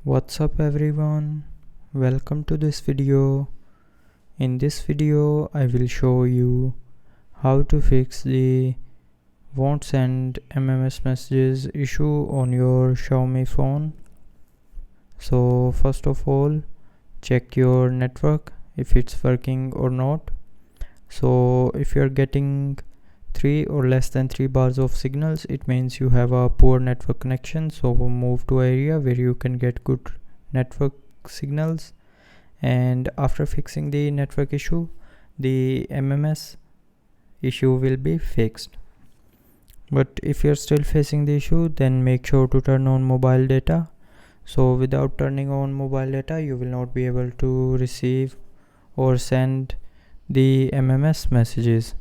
What's up everyone, welcome to this video. In this video I will show you how to fix the won't send MMS messages issue on your Xiaomi phone. So first of all, check your network if it's working or not. So if you're getting 3 or less than 3 bars of signals, it means you have a poor network connection. So move to an area where you can get good network signals, and after fixing the network issue, the MMS issue will be fixed. But if you're still facing the issue, then make sure to turn on mobile data. So without turning on mobile data, you will not be able to receive or send the MMS messages.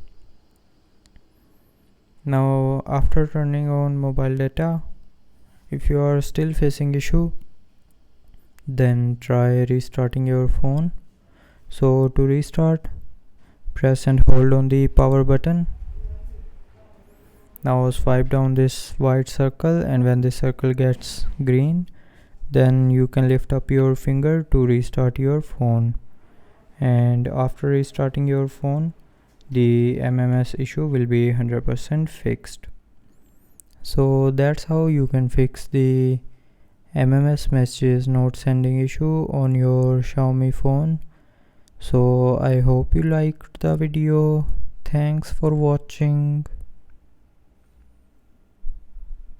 Now after turning on mobile data, if you are still facing issue, then try restarting your phone. So to restart, press and hold on the power button. Now swipe down this white circle, and when the circle gets green, then you can lift up your finger to restart your phone. And after restarting your phone, the MMS issue will be 100% fixed. So that's how you can fix the MMS messages not sending issue on your Xiaomi phone. So I hope you liked the video. Thanks for watching.